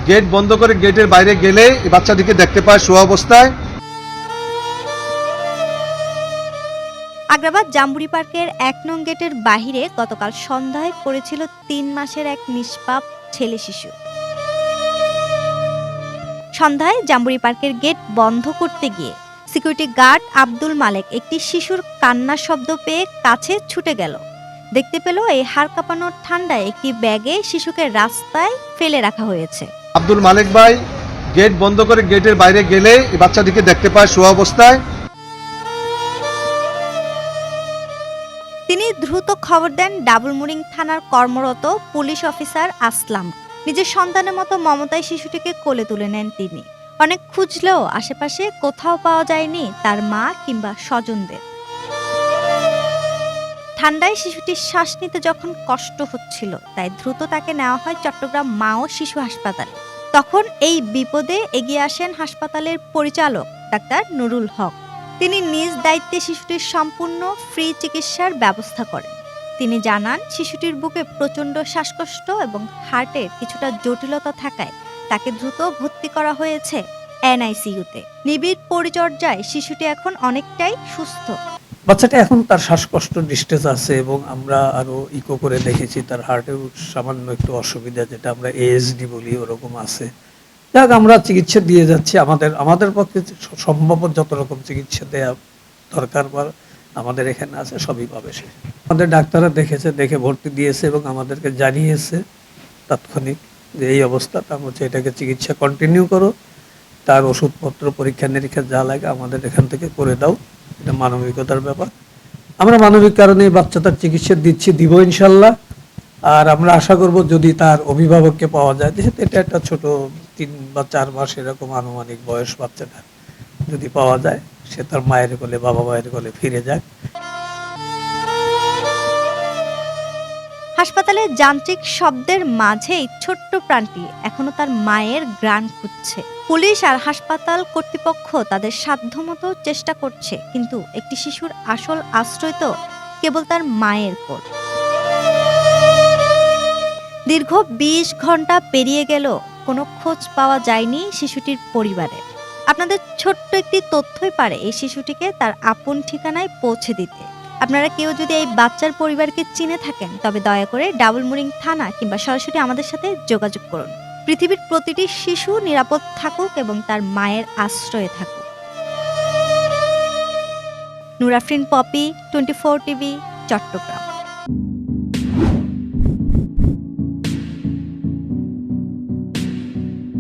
Gate বন্ধ করে গেটের বাইরে গেলে বাচ্চাটিকে দেখতে পায় শোয়া অবস্থায়। আগ্রাবাদ জাম্বুরি পার্কের ১ নং গেটের বাহিরে গতকাল সন্ধ্যায় পড়েছিল ৩ মাসের এক নিষ্পাপ ছেলে শিশু। সন্ধ্যায় জাম্বুরি পার্কের গেট বন্ধ করতে গিয়ে সিকিউরিটি গার্ড আব্দুল মালেক একটি শিশুর কান্নার শব্দ পেয়ে কাছে ছুটে গেল। দেখতে পেল এই হাড় কাঁপানোর ঠান্ডায় একটি ব্যাগে শিশুকে রাস্তায় ফেলে রাখা হয়েছে। আব্দুল মালেক ভাই গেট বন্ধ করে গেটের বাইরে গেলে বাচ্চাটিকে দেখতে পায় শোয়া অবস্থায়। তিনি দ্রুত খবর দেন ডাবলমুরিং থানার কর্মরত পুলিশ অফিসার আসলাম। নিজের সন্তানের মতো মমতায় শিশুটিকে কোলে তুলে নেন তিনি। অনেক খুঁজলেও আশেপাশে কোথাও পাওয়া যায়নি তার মা কিংবা স্বজনদের। ঠান্ডায় শিশুটির শ্বাস নিতে যখন কষ্ট হচ্ছিল, তাই দ্রুত তাকে নেওয়া হয় চট্টগ্রাম মা ও শিশু হাসপাতালে। তখন এই বিপদে এগিয়ে আসেন হাসপাতালের পরিচালক ডাক্তার নুরুল হক। তিনি নিজ দায়িত্বে শিশুটির সম্পূর্ণ ফ্রি চিকিৎসার ব্যবস্থা করেন। তিনি জানান, শিশুটির বুকে প্রচণ্ড শ্বাসকষ্ট এবং হার্টের কিছুটা জটিলতা থাকায় তাকে দ্রুত ভর্তি করা হয়েছে এনআইসিইউতে। নিবিড় পরিচর্যায় শিশুটি এখন অনেকটাই সুস্থ। বাচ্চাটা এখন তার শ্বাসকষ্ট ডিস্টেন্স আছে এবং আমরা আরো ইকো করে দেখেছি তার হার্টেও সামান্য একটু অসুবিধা, যেটা আমরা এএসডি বলি, ওরকম আছে। যাক, আমরা চিকিৎসা দিয়ে যাচ্ছি। আমাদের পক্ষে সম্ভব যত রকম চিকিৎসা দেওয়া দরকার বা আমাদের এখানে আছে সবই পাবে সে। আমাদের ডাক্তাররা দেখেছে, দেখে ভর্তি দিয়েছে এবং আমাদেরকে জানিয়েছে তাৎক্ষণিক যে এই অবস্থা, তার হচ্ছে এটাকে চিকিৎসা কন্টিনিউ করো, তার ওষুধপত্র পরীক্ষা নিরীক্ষা যা লাগে আমাদের এখান থেকে করে দাও। এটা মানবিকতার ব্যাপার। আমরা মানবিক কারণে বাচ্চাটার চিকিৎসা দিব ইনশাল্লাহ। আর আমরা আশা করব যদি তার অভিভাবককে পাওয়া যায়, যেহেতু এটা একটা ছোট ৩ বা ৪ মাস এরকম আনুমানিক বয়স বাচ্চাটা, যদি পাওয়া যায় সে তার মায়ের কোলে, বাবা মায়ের কোলে ফিরে যাক। হাসপাতালে যান্ত্রিক শব্দের মাঝেই ছোট্ট প্রাণটি এখনো তার মায়ের ঘ্রাণ খুঁজছে। পুলিশ আর হাসপাতাল কর্তৃপক্ষ তাদের সাধ্যমতো চেষ্টা করছে, কিন্তু একটি শিশুর আসল আশ্রয় তো কেবল তার মায়ের কোল। দীর্ঘ ২০ ঘন্টা পেরিয়ে গেল, কোনো খোঁজ পাওয়া যায়নি শিশুটির পরিবারের। আপনাদের ছোট্ট একটি তথ্যই পারে এই শিশুটিকে তার আপন ঠিকানায় পৌঁছে দিতে। আপনারা কেউ যদি এই বাচ্চার পরিবারকে চিনে থাকেন, তবে দয়া করে ডাবলমুরিং থানা কিংবা সরাসরি আমাদের সাথে যোগাযোগ করুন। পৃথিবীর প্রতিটি শিশু নিরাপদ থাকুক এবং তার মায়ের আশ্রয়ে থাকুক। নূর আফরিন পপি, 24 টিভি, চট্টগ্রাম।